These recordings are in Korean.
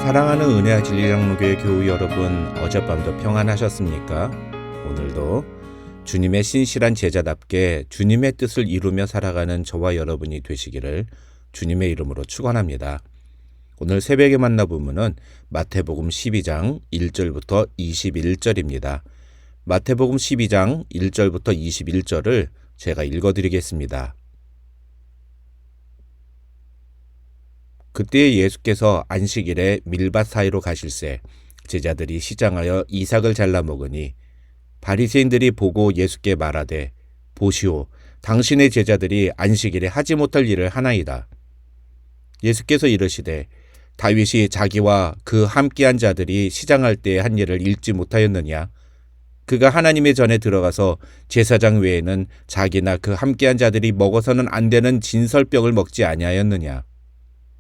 사랑하는 은혜와 진리 장로교회 교우 여러분, 어젯밤도 평안하셨습니까? 오늘도 주님의 신실한 제자답게 주님의 뜻을 이루며 살아가는 저와 여러분이 되시기를 주님의 이름으로 축원합니다. 오늘 새벽에 만나보면은 마태복음 12장 1절부터 21절입니다. 마태복음 12장 1절부터 21절을 제가 읽어드리겠습니다. 그때 예수께서 안식일에 밀밭 사이로 가실새 제자들이 시장하여 이삭을 잘라 먹으니 바리새인들이 보고 예수께 말하되 보시오, 당신의 제자들이 안식일에 하지 못할 일을 하나이다. 예수께서 이르시되 다윗이 자기와 그 함께한 자들이 시장할 때에 한 일을 읽지 못하였느냐? 그가 하나님의 전에 들어가서 제사장 외에는 자기나 그 함께한 자들이 먹어서는 안 되는 진설병을 먹지 아니하였느냐?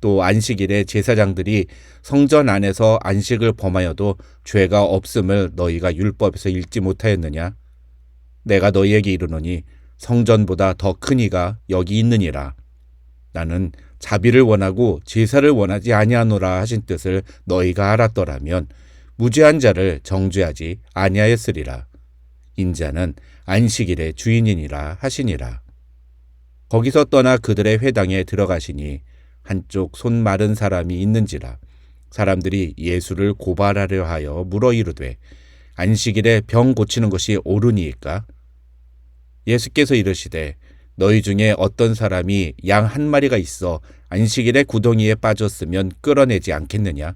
또 안식일에 제사장들이 성전 안에서 안식을 범하여도 죄가 없음을 너희가 율법에서 읽지 못하였느냐? 내가 너희에게 이르노니 성전보다 더 큰 이가 여기 있느니라. 나는 자비를 원하고 제사를 원하지 아니하노라 하신 뜻을 너희가 알았더라면 무죄한 자를 정죄하지 아니하였으리라. 인자는 안식일의 주인이니라 하시니라. 거기서 떠나 그들의 회당에 들어가시니 한쪽 손 마른 사람이 있는지라. 사람들이 예수를 고발하려 하여 물어 이르되 안식일에 병 고치는 것이 옳으니이까? 예수께서 이르시되 너희 중에 어떤 사람이 양 한 마리가 있어 안식일에 구덩이에 빠졌으면 끌어내지 않겠느냐?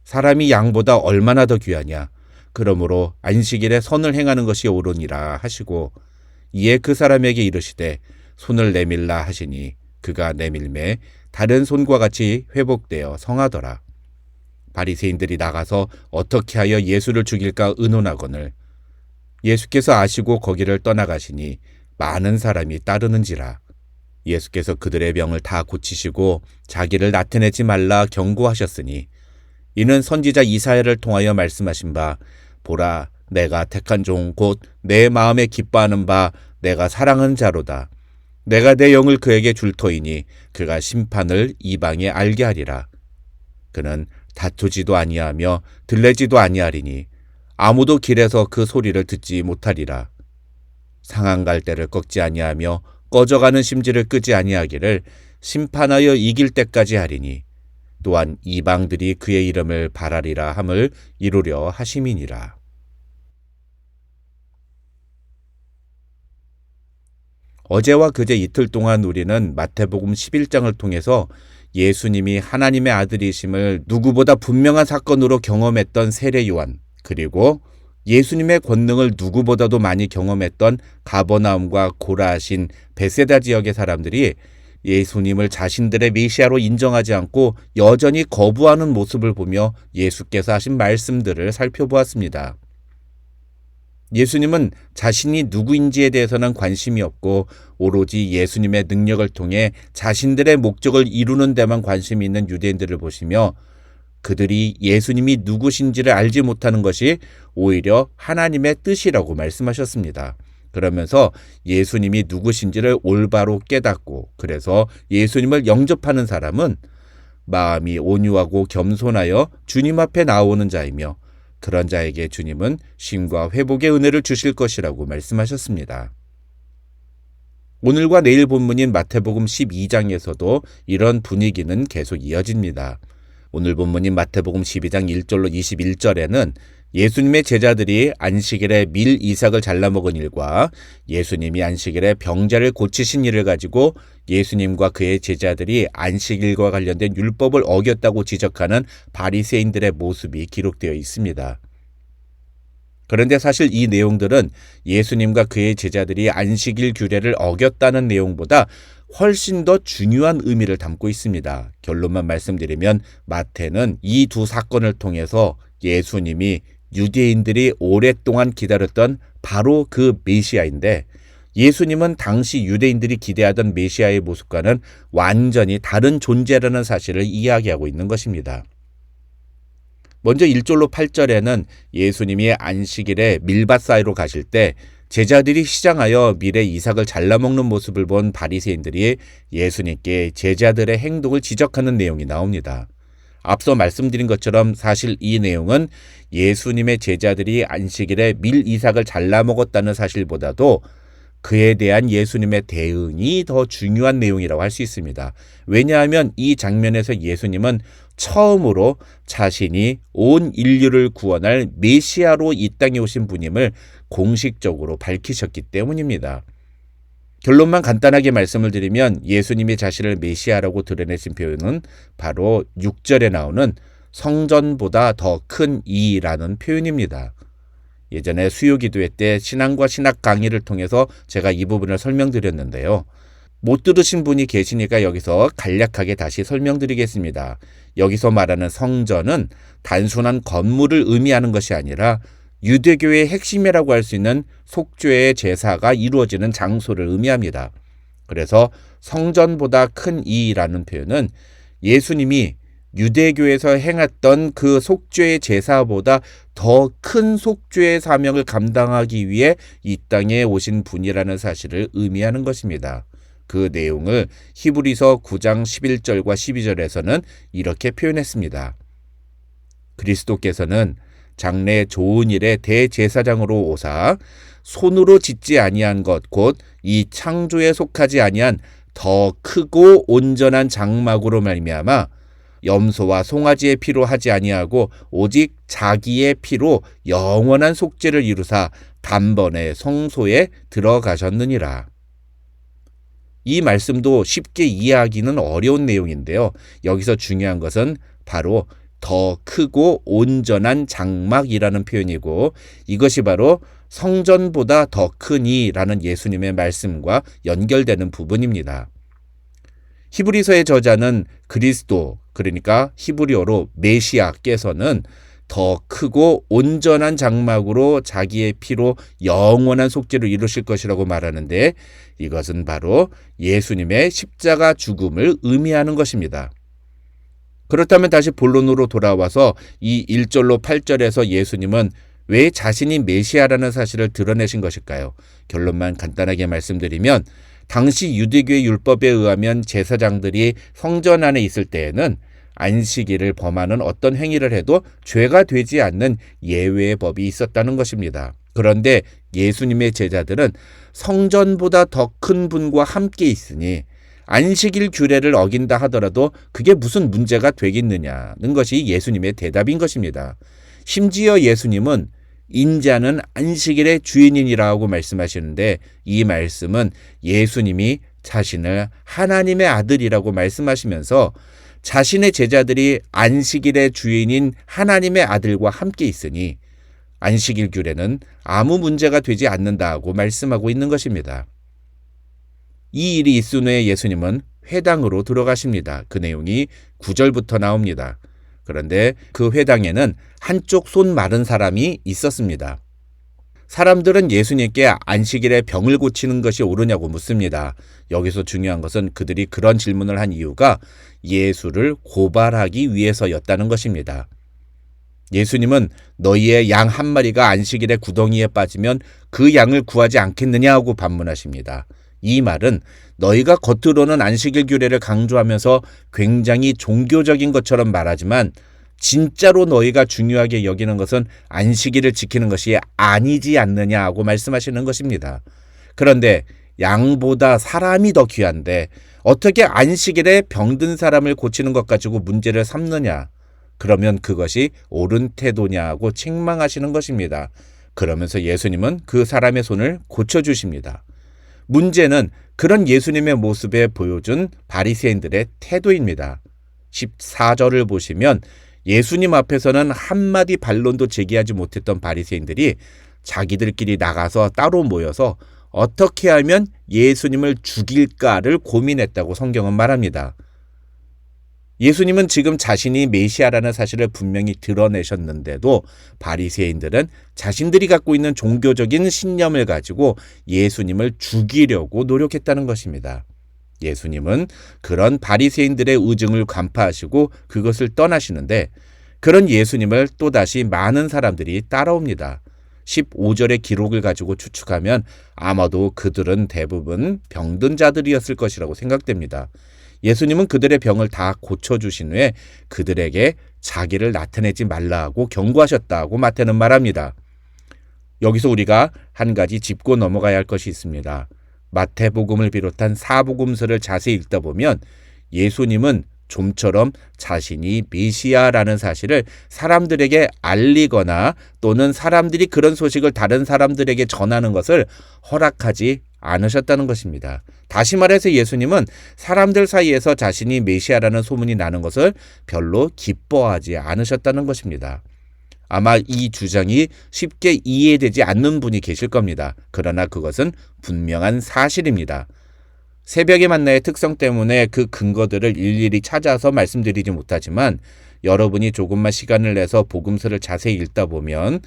사람이 양보다 얼마나 더 귀하냐? 그러므로 안식일에 선을 행하는 것이 옳으니라 하시고 이에 그 사람에게 이르시되 손을 내밀라 하시니 그가 내밀매 다른 손과 같이 회복되어 성하더라. 바리새인들이 나가서 어떻게 하여 예수를 죽일까 의논하거늘 예수께서 아시고 거기를 떠나가시니 많은 사람이 따르는지라. 예수께서 그들의 병을 다 고치시고 자기를 나타내지 말라 경고하셨으니 이는 선지자 이사야를 통하여 말씀하신 바 보라, 내가 택한 종 곧 내 마음에 기뻐하는 바 내가 사랑하는 자로다. 내가 내 영을 그에게 줄 터이니 그가 심판을 이방에 알게 하리라. 그는 다투지도 아니하며 들레지도 아니하리니 아무도 길에서 그 소리를 듣지 못하리라. 상한 갈대를 꺾지 아니하며 꺼져가는 심지를 끄지 아니하기를 심판하여 이길 때까지 하리니 또한 이방들이 그의 이름을 바라리라 함을 이루려 하심이니라. 어제와 그제 이틀 동안 우리는 마태복음 11장을 통해서 예수님이 하나님의 아들이심을 누구보다 분명한 사건으로 경험했던 세례 요한, 그리고 예수님의 권능을 누구보다도 많이 경험했던 가버나움과 고라신 베세다 지역의 사람들이 예수님을 자신들의 메시아로 인정하지 않고 여전히 거부하는 모습을 보며 예수께서 하신 말씀들을 살펴보았습니다. 예수님은 자신이 누구인지에 대해서는 관심이 없고 오로지 예수님의 능력을 통해 자신들의 목적을 이루는 데만 관심이 있는 유대인들을 보시며 그들이 예수님이 누구신지를 알지 못하는 것이 오히려 하나님의 뜻이라고 말씀하셨습니다. 그러면서 예수님이 누구신지를 올바로 깨닫고 그래서 예수님을 영접하는 사람은 마음이 온유하고 겸손하여 주님 앞에 나오는 자이며 그런 자에게 주님은 쉼과 회복의 은혜를 주실 것이라고 말씀하셨습니다. 오늘과 내일 본문인 마태복음 12장에서도 이런 분위기는 계속 이어집니다. 오늘 본문인 마태복음 12장 1절로 21절에는 예수님의 제자들이 안식일에 밀 이삭을 잘라 먹은 일과 예수님이 안식일에 병자를 고치신 일을 가지고 예수님과 그의 제자들이 안식일과 관련된 율법을 어겼다고 지적하는 바리새인들의 모습이 기록되어 있습니다. 그런데 사실 이 내용들은 예수님과 그의 제자들이 안식일 규례를 어겼다는 내용보다 훨씬 더 중요한 의미를 담고 있습니다. 결론만 말씀드리면 마태는 이 두 사건을 통해서 예수님이 유대인들이 오랫동안 기다렸던 바로 그 메시아인데 예수님은 당시 유대인들이 기대하던 메시아의 모습과는 완전히 다른 존재라는 사실을 이야기하고 있는 것입니다. 먼저 1절로 8절에는 예수님이 안식일에 밀밭 사이로 가실 때 제자들이 시장하여 밀에 이삭을 잘라먹는 모습을 본 바리새인들이 예수님께 제자들의 행동을 지적하는 내용이 나옵니다. 앞서 말씀드린 것처럼 사실 이 내용은 예수님의 제자들이 안식일에 밀 이삭을 잘라 먹었다는 사실보다도 그에 대한 예수님의 대응이 더 중요한 내용이라고 할 수 있습니다. 왜냐하면 이 장면에서 예수님은 처음으로 자신이 온 인류를 구원할 메시아로 이 땅에 오신 분임을 공식적으로 밝히셨기 때문입니다. 결론만 간단하게 말씀을 드리면 예수님이 자신을 메시아라고 드러내신 표현은 바로 6절에 나오는 성전보다 더 큰 이라는 표현입니다. 예전에 수요기도회 때 신앙과 신학 강의를 통해서 제가 이 부분을 설명드렸는데요. 못 들으신 분이 계시니까 여기서 간략하게 다시 설명드리겠습니다. 여기서 말하는 성전은 단순한 건물을 의미하는 것이 아니라 유대교의 핵심이라고 할 수 있는 속죄의 제사가 이루어지는 장소를 의미합니다. 그래서 성전보다 큰 이라는 표현은 예수님이 유대교에서 행했던 그 속죄의 제사보다 더 큰 속죄의 사명을 감당하기 위해 이 땅에 오신 분이라는 사실을 의미하는 것입니다. 그 내용을 히브리서 9장 11절과 12절에서는 이렇게 표현했습니다. 그리스도께서는 장래 좋은 일의 대제사장으로 오사 손으로 짓지 아니한 것 곧 이 창조에 속하지 아니한 더 크고 온전한 장막으로 말미암아 염소와 송아지의 피로 하지 아니하고 오직 자기의 피로 영원한 속죄를 이루사 단번에 성소에 들어가셨느니라. 이 말씀도 쉽게 이해하기는 어려운 내용인데요. 여기서 중요한 것은 바로 더 크고 온전한 장막이라는 표현이고 이것이 바로 성전보다 더 크니라는 예수님의 말씀과 연결되는 부분입니다. 히브리서의 저자는 그리스도, 그러니까 히브리어로 메시아께서는 더 크고 온전한 장막으로 자기의 피로 영원한 속죄를 이루실 것이라고 말하는데 이것은 바로 예수님의 십자가 죽음을 의미하는 것입니다. 그렇다면 다시 본론으로 돌아와서 이 1절로 8절에서 예수님은 왜 자신이 메시아라는 사실을 드러내신 것일까요? 결론만 간단하게 말씀드리면 당시 유대교의 율법에 의하면 제사장들이 성전 안에 있을 때에는 안식일을 범하는 어떤 행위를 해도 죄가 되지 않는 예외의 법이 있었다는 것입니다. 그런데 예수님의 제자들은 성전보다 더 큰 분과 함께 있으니 안식일 규례를 어긴다 하더라도 그게 무슨 문제가 되겠느냐는 것이 예수님의 대답인 것입니다. 심지어 예수님은 인자는 안식일의 주인이라고 말씀하시는데 이 말씀은 예수님이 자신을 하나님의 아들이라고 말씀하시면서 자신의 제자들이 안식일의 주인인 하나님의 아들과 함께 있으니 안식일 규례는 아무 문제가 되지 않는다고 말씀하고 있는 것입니다. 이 일이 있은 후에 예수님은 회당으로 들어가십니다. 그 내용이 9절부터 나옵니다. 그런데 그 회당에는 한쪽 손 마른 사람이 있었습니다. 사람들은 예수님께 안식일에 병을 고치는 것이 옳으냐고 묻습니다. 여기서 중요한 것은 그들이 그런 질문을 한 이유가 예수를 고발하기 위해서였다는 것입니다. 예수님은 너희의 양 한 마리가 안식일에 구덩이에 빠지면 그 양을 구하지 않겠느냐 하고 반문하십니다. 이 말은 너희가 겉으로는 안식일 규례를 강조하면서 굉장히 종교적인 것처럼 말하지만 진짜로 너희가 중요하게 여기는 것은 안식일을 지키는 것이 아니지 않느냐 하고 말씀하시는 것입니다. 그런데 양보다 사람이 더 귀한데 어떻게 안식일에 병든 사람을 고치는 것 가지고 문제를 삼느냐? 그러면 그것이 옳은 태도냐고 책망하시는 것입니다. 그러면서 예수님은 그 사람의 손을 고쳐주십니다. 문제는 그런 예수님의 모습에 보여준 바리새인들의 태도입니다. 14절을 보시면 예수님 앞에서는 한마디 반론도 제기하지 못했던 바리새인들이 자기들끼리 나가서 따로 모여서 어떻게 하면 예수님을 죽일까를 고민했다고 성경은 말합니다. 예수님은 지금 자신이 메시아라는 사실을 분명히 드러내셨는데도 바리새인들은 자신들이 갖고 있는 종교적인 신념을 가지고 예수님을 죽이려고 노력했다는 것입니다. 예수님은 그런 바리새인들의 의증을 간파하시고 그것을 떠나시는데 그런 예수님을 또다시 많은 사람들이 따라옵니다. 15절의 기록을 가지고 추측하면 아마도 그들은 대부분 병든 자들이었을 것이라고 생각됩니다. 예수님은 그들의 병을 다 고쳐주신 후에 그들에게 자기를 나타내지 말라고 경고하셨다고 마태는 말합니다. 여기서 우리가 한 가지 짚고 넘어가야 할 것이 있습니다. 마태복음을 비롯한 사복음서를 자세히 읽다 보면 예수님은 좀처럼 자신이 메시아라는 사실을 사람들에게 알리거나 또는 사람들이 그런 소식을 다른 사람들에게 전하는 것을 허락하지 않으셨다는 것입니다. 다시 말해서 예수님은 사람들 사이에서 자신이 메시아라는 소문이 나는 것을 별로 기뻐하지 않으셨다는 것입니다. 아마 이 주장이 쉽게 이해되지 않는 분이 계실 겁니다. 그러나 그것은 분명한 사실입니다. 새벽의 만나의 특성 때문에 그 근거들을 일일이 찾아서 말씀드리지 못하지만 여러분이 조금만 시간을 내서 복음서를 자세히 읽다 보면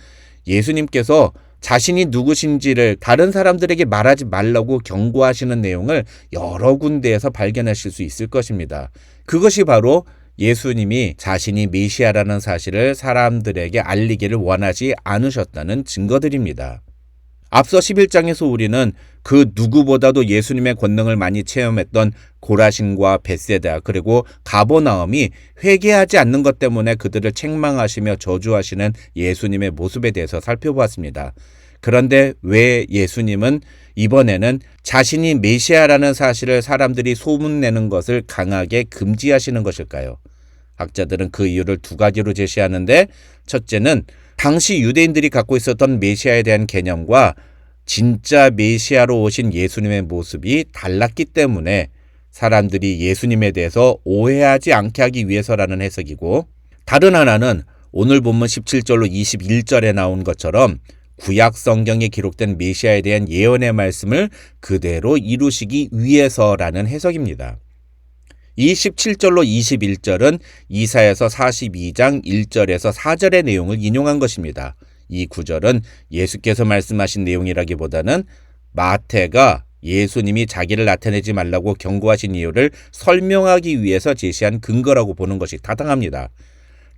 예수님께서 자신이 누구신지를 다른 사람들에게 말하지 말라고 경고하시는 내용을 여러 군데에서 발견하실 수 있을 것입니다. 그것이 바로 예수님이 자신이 메시아라는 사실을 사람들에게 알리기를 원하지 않으셨다는 증거들입니다. 앞서 11장에서 우리는 그 누구보다도 예수님의 권능을 많이 체험했던 고라신과 벳세다 그리고 가버나움이 회개하지 않는 것 때문에 그들을 책망하시며 저주하시는 예수님의 모습에 대해서 살펴보았습니다. 그런데 왜 예수님은 이번에는 자신이 메시아라는 사실을 사람들이 소문내는 것을 강하게 금지하시는 것일까요? 학자들은 그 이유를 두 가지로 제시하는데, 첫째는 당시 유대인들이 갖고 있었던 메시아에 대한 개념과 진짜 메시아로 오신 예수님의 모습이 달랐기 때문에 사람들이 예수님에 대해서 오해하지 않게 하기 위해서라는 해석이고, 다른 하나는 오늘 본문 17절로 21절에 나온 것처럼 구약 성경에 기록된 메시아에 대한 예언의 말씀을 그대로 이루시기 위해서라는 해석입니다. 이 17절로 21절은 이사야서 42장 1절에서 4절의 내용을 인용한 것입니다. 이 구절은 예수께서 말씀하신 내용이라기보다는 마태가 예수님이 자기를 나타내지 말라고 경고하신 이유를 설명하기 위해서 제시한 근거라고 보는 것이 타당합니다.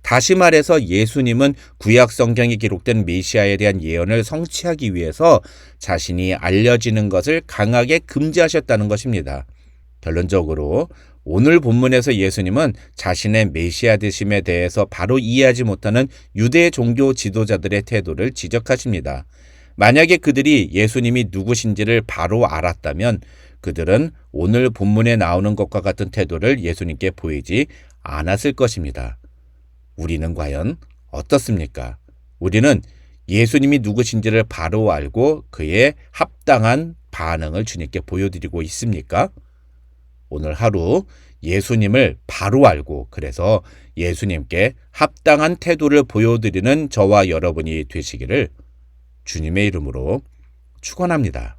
다시 말해서 예수님은 구약 성경에 기록된 메시아에 대한 예언을 성취하기 위해서 자신이 알려지는 것을 강하게 금지하셨다는 것입니다. 결론적으로 오늘 본문에서 예수님은 자신의 메시아 되심에 대해서 바로 이해하지 못하는 유대 종교 지도자들의 태도를 지적하십니다. 만약에 그들이 예수님이 누구신지를 바로 알았다면 그들은 오늘 본문에 나오는 것과 같은 태도를 예수님께 보이지 않았을 것입니다. 우리는 과연 어떻습니까? 우리는 예수님이 누구신지를 바로 알고 그에 합당한 반응을 주님께 보여드리고 있습니까? 오늘 하루 예수님을 바로 알고 그래서 예수님께 합당한 태도를 보여드리는 저와 여러분이 되시기를 주님의 이름으로 축원합니다.